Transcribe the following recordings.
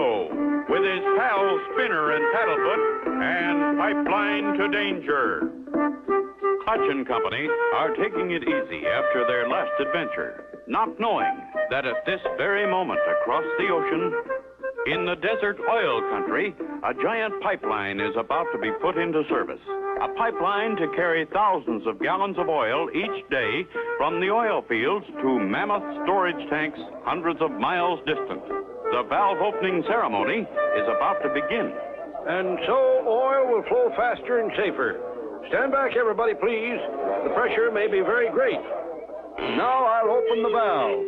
Cargo with his pals Spinner and Paddlefoot and Pipeline to Danger. Clutch and Company are taking it easy after their last adventure, not knowing that at this very moment across the ocean, in the desert oil country, a giant pipeline is about to be put into service. A pipeline to carry thousands of gallons of oil each day from the oil fields to mammoth storage tanks hundreds of miles distant. The valve opening ceremony is about to begin. And so oil will flow faster and safer. Stand back, everybody, please. The pressure may be very great. Now I'll open the valve.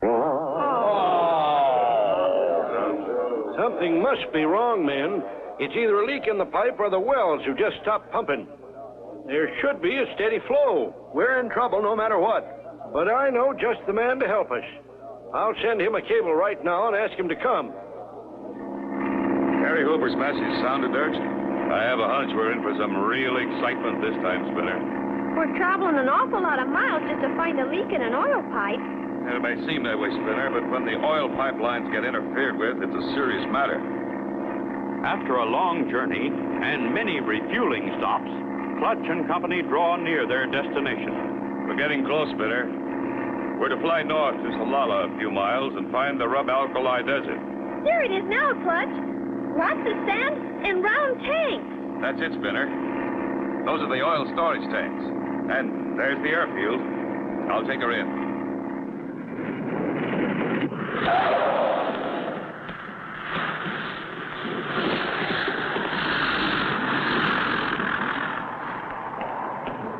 Oh. Something must be wrong, men. It's either a leak in the pipe or the wells have just stopped pumping. There should be a steady flow. We're in trouble no matter what. But I know just the man to help us. I'll send him a cable right now and ask him to come. Harry Hooper's message sounded urgent. I have a hunch we're in for some real excitement this time, Spinner. We're traveling an awful lot of miles just to find a leak in an oil pipe. It may seem that way, Spinner, but when the oil pipelines get interfered with, it's a serious matter. After a long journey and many refueling stops, Clutch and Company draw near their destination. We're getting close, Spinner. We're to fly north to Salala a few miles and find the Rub-Alkali Desert. There it is now, Clutch. Lots of sand and round tanks. That's it, Spinner. Those are the oil storage tanks. And there's the airfield. I'll take her in.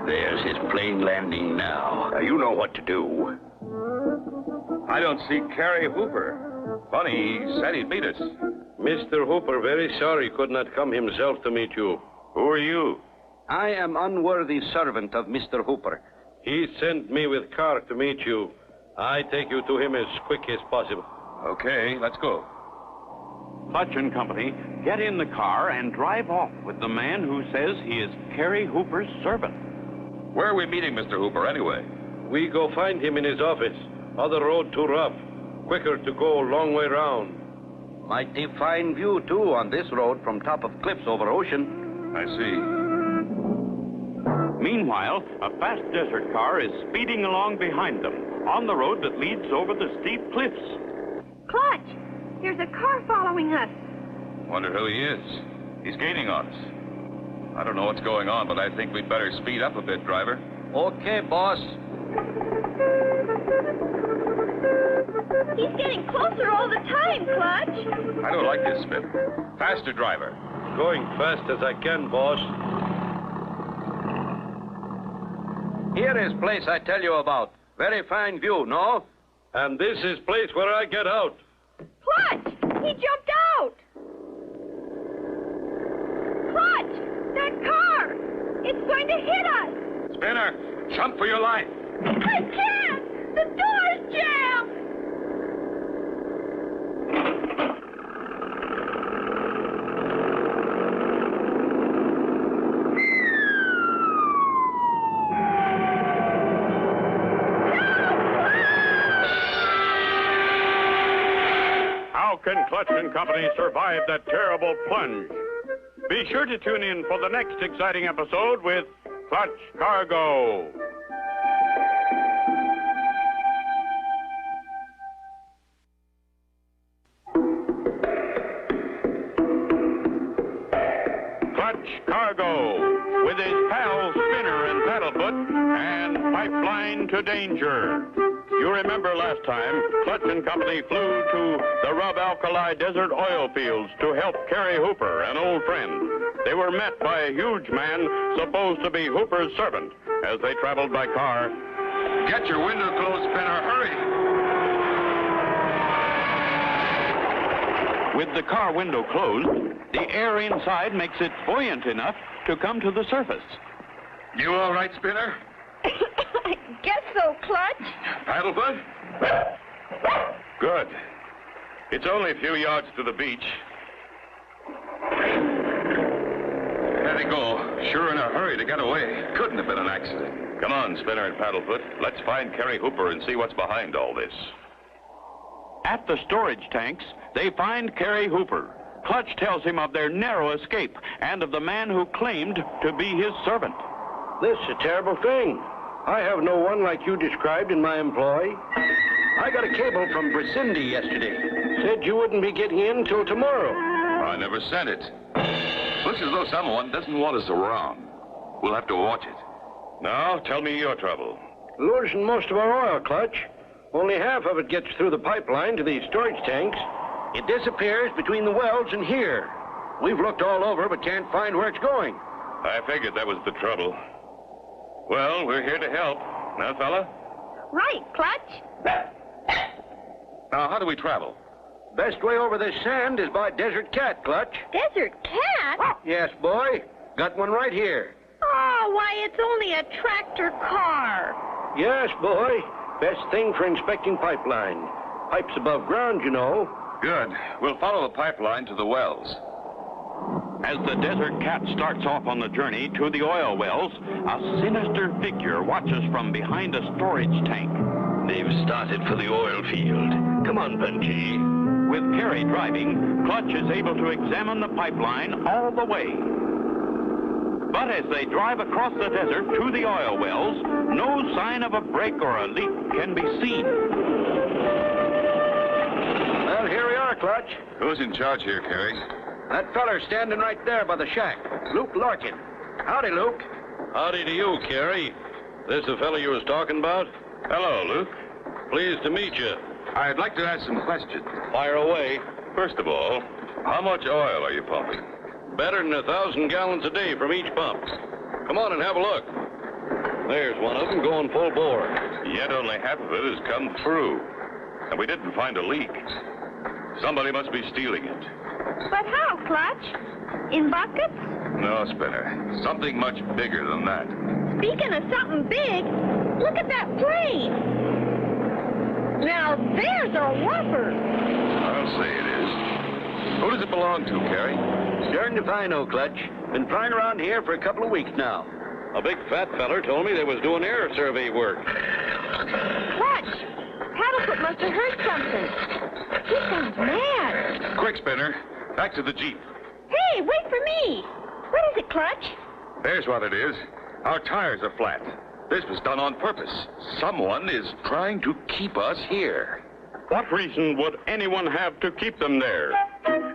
There's his plane landing now. You know what to do. I don't see Carrie Hooper. Funny, he said he'd meet us. Mr. Hooper, very sorry could not come himself to meet you. Who are you? I am unworthy servant of Mr. Hooper. He sent me with car to meet you. I take you to him as quick as possible. Okay, let's go. Clutch and Company get in the car and drive off with the man who says he is Carrie Hooper's servant. Where are we meeting Mr. Hooper, anyway? We go find him in his office. Other road too rough. Quicker to go long way round. Mighty fine view, too, on this road from top of cliffs over ocean. I see. Meanwhile, a fast desert car is speeding along behind them on the road that leads over the steep cliffs. Clutch, there's a car following us. Wonder who he is. He's gaining on us. I don't know what's going on, but I think we'd better speed up a bit, driver. Okay, boss. He's getting closer all the time, Clutch. I don't like this, Smith. Faster, driver. Going fast as I can, boss. Here is place I tell you about. Very fine view, no? And this is place where I get out. Clutch! He jumped out! Clutch! That car! It's going to hit us! Spinner, jump for your life. I can't! The door's jammed! How can Clutch and Company survive that terrible plunge? Be sure to tune in for the next exciting episode with Clutch Cargo. Clutch Cargo with his pals Spinner and Paddlefoot and Pipeline to Danger. You remember last time, Clutch and Company flew to the Rub-Alkali Desert oil fields to help Carrie Hooper, an old friend. They were met by a huge man supposed to be Hooper's servant as they traveled by car. Get your window closed, Spinner. Hurry. With the car window closed, the air inside makes it buoyant enough to come to the surface. You all right, Spinner? I guess so, Clutch. Paddlefoot? Good. It's only a few yards to the beach. There they go. Sure in a hurry to get away. Couldn't have been an accident. Come on, Spinner and Paddlefoot. Let's find Carrie Hooper and see what's behind all this. At the storage tanks, they find Carrie Hooper. Clutch tells him of their narrow escape and of the man who claimed to be his servant. This is a terrible thing. I have no one like you described in my employ. I got a cable from Brisindi yesterday. Said you wouldn't be getting in till tomorrow. I never sent it. Looks as though someone doesn't want us around. We'll have to watch it. Now, tell me your trouble. Losing most of our oil, Clutch. Only half of it gets through the pipeline to these storage tanks. It disappears between the wells and here. We've looked all over, but can't find where it's going. I figured that was the trouble. Well, we're here to help. Now, fella? Right, Clutch. Now, how do we travel? Best way over this sand is by Desert Cat, Clutch. Desert Cat? Yes, boy. Got one right here. Oh, why, it's only a tractor car. Yes, boy. Best thing for inspecting pipeline. Pipes above ground, you know. Good. We'll follow the pipeline to the wells. As the Desert Cat starts off on the journey to the oil wells, a sinister figure watches from behind a storage tank. They've started for the oil field. Come on, Punchy. With Carrie driving, Clutch is able to examine the pipeline all the way. But as they drive across the desert to the oil wells, no sign of a break or a leak can be seen. Well, here we are, Clutch. Who's in charge here, Carrie? That feller's standing right there by the shack. Luke Larkin. Howdy, Luke. Howdy to you, Carrie. This the fellow you was talking about? Hello, Luke. Pleased to meet you. I'd like to ask some questions. Fire away. First of all, how much oil are you pumping? Better than 1,000 gallons a day from each pump. Come on and have a look. There's one of them going full bore. Yet only half of it has come through. And we didn't find a leak. Somebody must be stealing it. But how, Clutch? In buckets? No, Spinner. Something much bigger than that. Speaking of something big, look at that plane. Now, there's a whopper. I'll say it is. Who does it belong to, Carrie? Darned if I know, Clutch. Been flying around here for a couple of weeks now. A big fat feller told me they was doing air survey work. Clutch, Paddlefoot must have heard something. He sounds mad. Quick, Spinner. Back to the Jeep. Hey, wait for me. What is it, Clutch? There's what it is. Our tires are flat. This was done on purpose. Someone is trying to keep us here. What reason would anyone have to keep them there?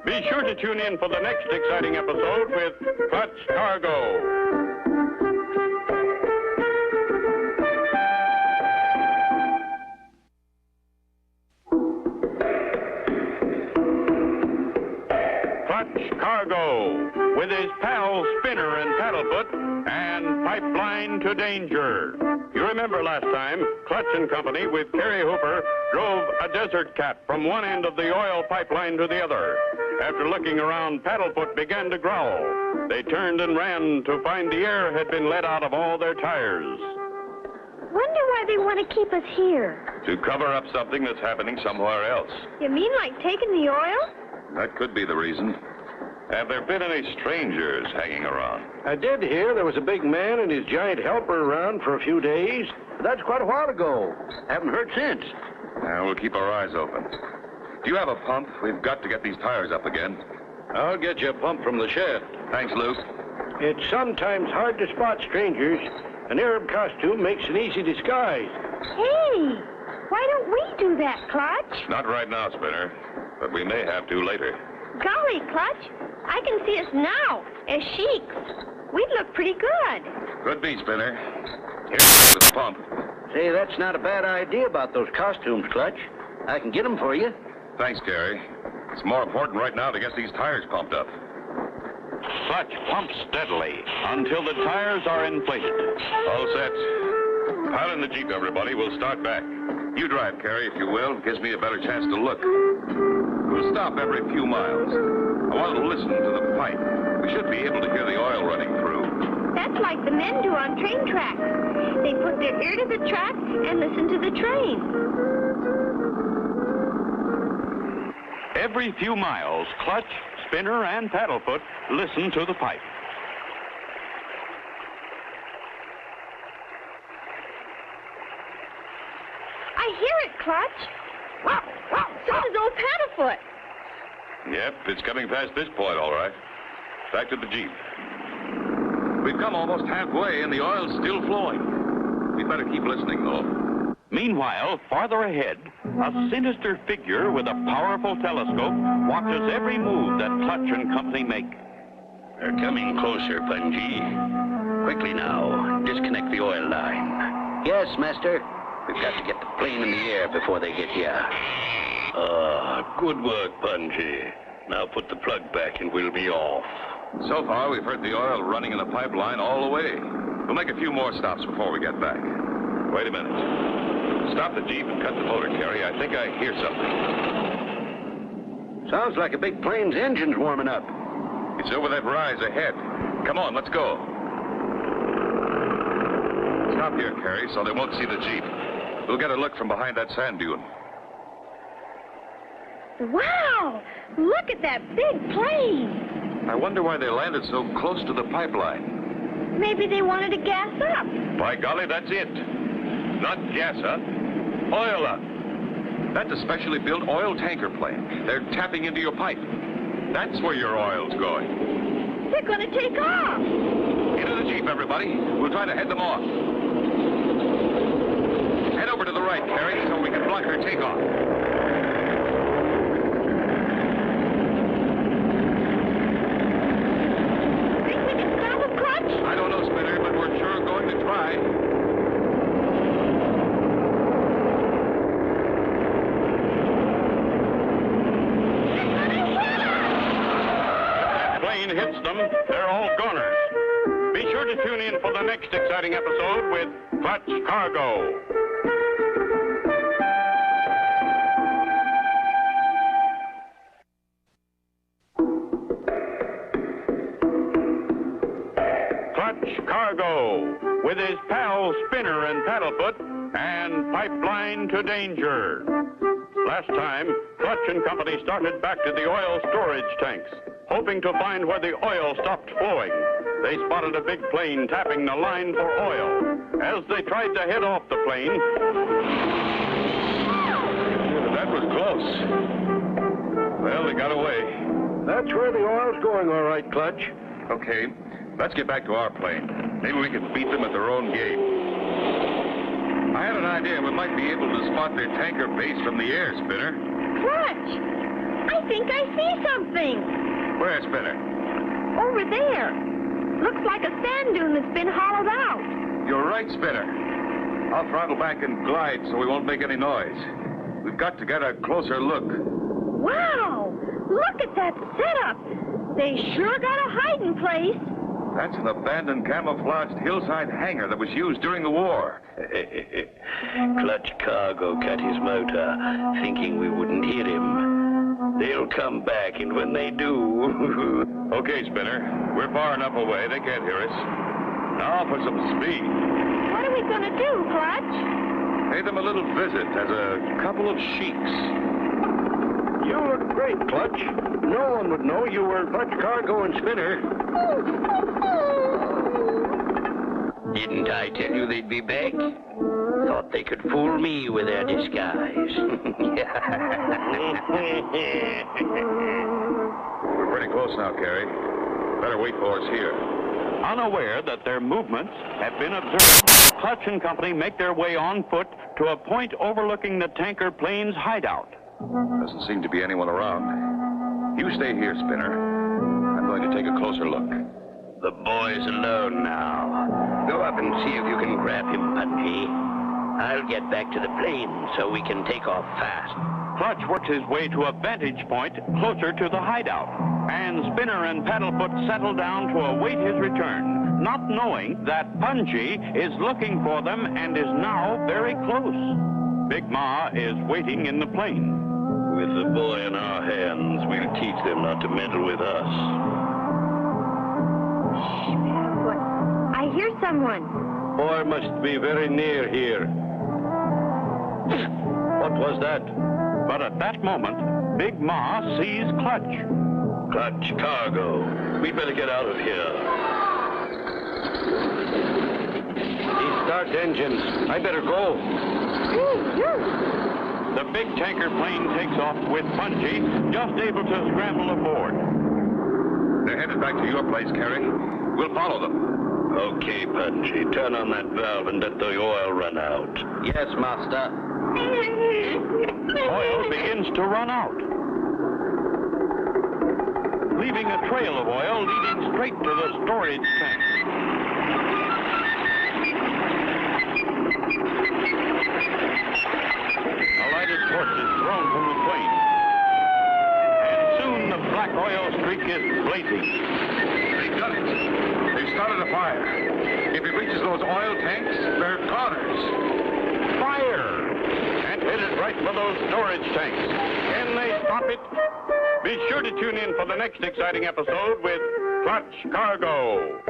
Be sure to tune in for the next exciting episode with Clutch Cargo. Clutch Cargo, with his pals Spinner and Paddlefoot, and Pipeline to Danger. You remember last time, Clutch and Company with Carrie Hooper drove a Desert Cat from one end of the oil pipeline to the other. After looking around, Paddlefoot began to growl. They turned and ran to find the air had been let out of all their tires. Wonder why they want to keep us here. To cover up something that's happening somewhere else. You mean like taking the oil? That could be the reason. Have there been any strangers hanging around? I did hear there was a big man and his giant helper around for a few days. That's quite a while ago. Haven't heard since. We'll keep our eyes open. Do you have a pump? We've got to get these tires up again. I'll get you a pump from the shed. Thanks, Luke. It's sometimes hard to spot strangers. An Arab costume makes an easy disguise. Hey, why don't we do that, Clutch? Not right now, Spinner, but we may have to later. Golly, Clutch, I can see us now as sheiks. We'd look pretty good. Could be, Spinner. Here's with the pump. Say, that's not a bad idea about those costumes, Clutch. I can get them for you. Thanks, Gary. It's more important right now to get these tires pumped up. Clutch pumps steadily until the tires are inflated. All set. Pile in the Jeep, everybody. We'll start back. You drive, Carrie, if you will. Gives me a better chance to look. We'll stop every few miles. I want to listen to the pipe. We should be able to hear the oil running through. That's like the men do on train tracks. They put their ear to the track and listen to the train. Every few miles, Clutch, Spinner, and Paddlefoot listen to the pipe. I hear it, Clutch. So does old Paddlefoot. Yep, it's coming past this point, all right. Back to the Jeep. We've come almost halfway, and the oil's still flowing. We'd better keep listening, though. Meanwhile, farther ahead, a sinister figure with a powerful telescope watches every move that Clutch and company make. They're coming closer, Punji. Quickly now, disconnect the oil line. Yes, master. We've got to get the plane in the air before they get here. Good work, Punji. Now put the plug back and we'll be off. So far, we've heard the oil running in the pipeline all the way. We'll make a few more stops before we get back. Wait a minute. Stop the Jeep and cut the motor, Carrie. I think I hear something. Sounds like a big plane's engine's warming up. It's over that rise ahead. Come on, let's go. Stop here, Carrie, so they won't see the Jeep. We'll get a look from behind that sand dune. Wow! Look at that big plane. I wonder why they landed so close to the pipeline. Maybe they wanted to gas up. By golly, that's it. Not gas up, oil up. That's a specially built oil tanker plane. They're tapping into your pipe. That's where your oil's going. They're going to take off. Into the Jeep, everybody. We'll try to head them off. Head over to the right, Carrie, so we can block her takeoff. Think we can stop them, Clutch? I don't know, Spinner, but we're sure going to try. Hits them, they're all goners. Be sure to tune in for the next exciting episode with Clutch Cargo. Clutch Cargo, with his pals Spinner and Paddlefoot, and Pipeline to Danger. Last time, Clutch and company started back to the oil storage tanks, hoping to find where the oil stopped flowing. They spotted a big plane tapping the line for oil. As they tried to head off the plane... That was close. Well, they got away. That's where the oil's going, all right, Clutch. Okay, let's get back to our plane. Maybe we can beat them at their own game. I had an idea we might be able to spot their tanker base from the air, Spinner. Clutch! I think I see something. Where, Spinner? Over there. Looks like a sand dune that's been hollowed out. You're right, Spinner. I'll throttle back and glide so we won't make any noise. We've got to get a closer look. Wow! Look at that setup. They sure got a hiding place. That's an abandoned camouflaged hillside hangar that was used during the war. Clutch Cargo cut his motor, thinking we wouldn't hear him. They'll come back, and when they do... Okay, Spinner. We're far enough away, they can't hear us. Now for some speed. What are we going to do, Clutch? Pay them a little visit as a couple of sheiks. You look great, Clutch. No one would know you were Clutch Cargo and Spinner. Didn't I tell you they'd be back? Thought they could fool me with their disguise. We're pretty close now, Carrie. Better wait for us here. Unaware that their movements have been observed, Clutch and company make their way on foot to a point overlooking the tanker plane's hideout. Doesn't seem to be anyone around. You stay here, Spinner. I'm going to take a closer look. The boy's alone now. Go up and see if you can grab him, Punji. I'll get back to the plane so we can take off fast. Clutch works his way to a vantage point closer to the hideout, and Spinner and Paddlefoot settle down to await his return, not knowing that Punji is looking for them and is now very close. Big Ma is waiting in the plane. With the boy in our hands, we'll teach them not to meddle with us. Shh, Paddlefoot. I hear someone. Boy must be very near here. What was that? But at that moment, Big Ma sees Clutch. Clutch Cargo. We'd better get out of here. He start engines. I better go. the big tanker plane takes off with Punchy just able to scramble aboard. They're headed back to your place, Carrie. We'll follow them. Okay, Punchy. Turn on that valve and let the oil run out. Yes, Master. Oil begins to run out, leaving a trail of oil leading straight to the storage tank. A lighted torch is thrown from the plane, and soon the black oil streak is blazing. They've done it. They've started a fire. If it reaches those oil tanks, they're goners. Fire! And headed right for those storage tanks. Can they stop it? Be sure to tune in for the next exciting episode with Clutch Cargo.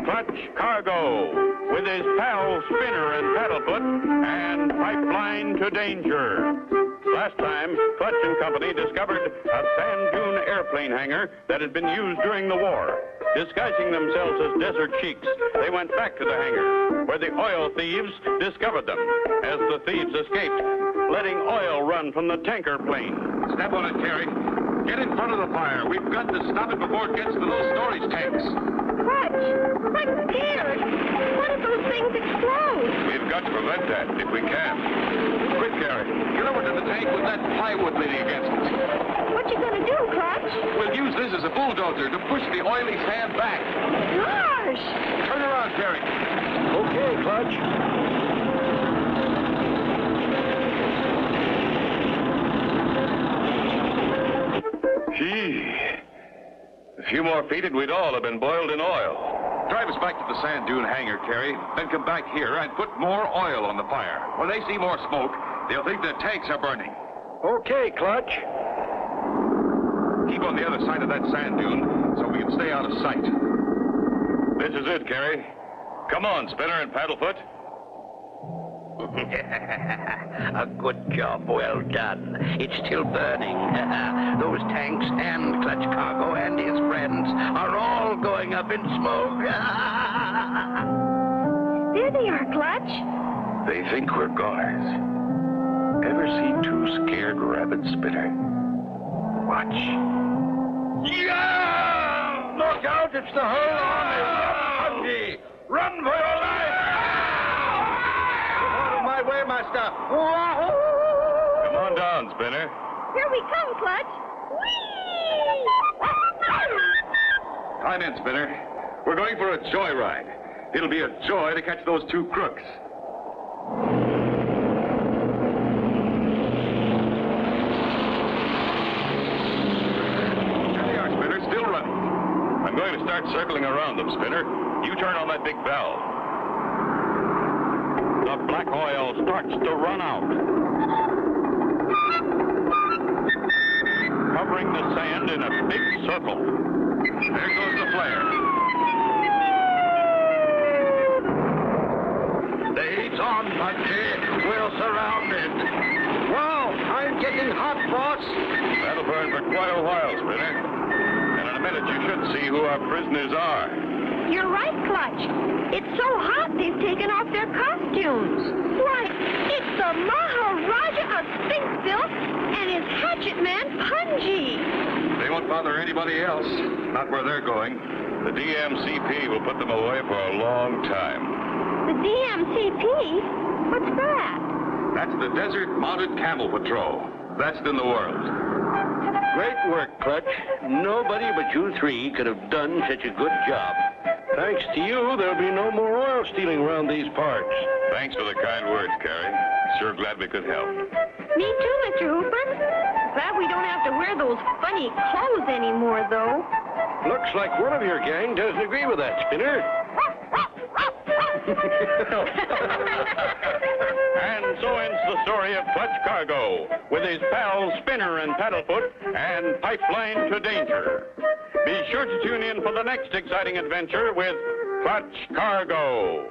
Clutch Cargo, with his pal Spinner and Paddlefoot, and Pipeline to Danger. Last time, Clutch and Company discovered a sand dune airplane hangar that had been used during the war. Disguising themselves as desert sheiks, they went back to the hangar, where the oil thieves discovered them, as the thieves escaped, letting oil run from the tanker plane. Step on it, Carrie. Get in front of the fire. We've got to stop it before it gets to those storage tanks. Clutch, I'm scared. What if those things explode? We've got to prevent that if we can. Quick, Carrie. Get over to the tank with that plywood leaning against it. What you gonna do, Clutch? We'll use this as a bulldozer to push the oily sand back. Gosh! Turn around, Carrie. Okay, Clutch. Gee. A few more feet and we'd all have been boiled in oil. Drive us back to the sand dune hangar, Carrie. Then come back here and put more oil on the fire. When they see more smoke, they'll think the tanks are burning. Okay, Clutch. Keep on the other side of that sand dune so we can stay out of sight. This is it, Carrie. Come on, Spinner and Paddlefoot. A good job. Well done. It's still burning. Those tanks and Clutch Cargo and his friends are all going up in smoke. There they are, Clutch. They think we're goners. Ever see two scared rabbits, Spinner? Watch. Yeah! Look out, it's the whole army! Run for your life! Get out of my way, Master! Come on down, Spinner. Here we come, Clutch. Whee! Climb in, Spinner. We're going for a joyride. It'll be a joy to catch those two crooks. There they are, Spinner, still running. I'm going to start circling around them, Spinner. You turn on that big valve. The black oil starts to run out, covering the sand in a big circle. There goes the flare. The heat's on, Punchy. We're surrounded. Wow, I'm getting hot, boss. That'll burn for quite a while, Spinner. And in a minute, you should see who our prisoners are. You're right, Clutch. It's so hot they've taken off their costumes. Why, it's the Maharaja of Sphinxville and his hatchet man, Punji. They won't bother anybody else. Not where they're going. The DMCP will put them away for a long time. The DMCP? What's that? That's the Desert Mounted Camel Patrol. Best in the world. Great work, Clutch. Nobody but you three could have done such a good job. Thanks to you, there'll be no more oil stealing around these parts. Thanks for the kind words, Carrie. Sure glad we could help. Me too, Mr. Hooper. Glad we don't have to wear those funny clothes anymore, though. Looks like one of your gang doesn't agree with that, Spinner. And so ends the story of Clutch Cargo, with his pals Spinner and Paddlefoot and Pipeline to Danger. Be sure to tune in for the next exciting adventure with Clutch Cargo.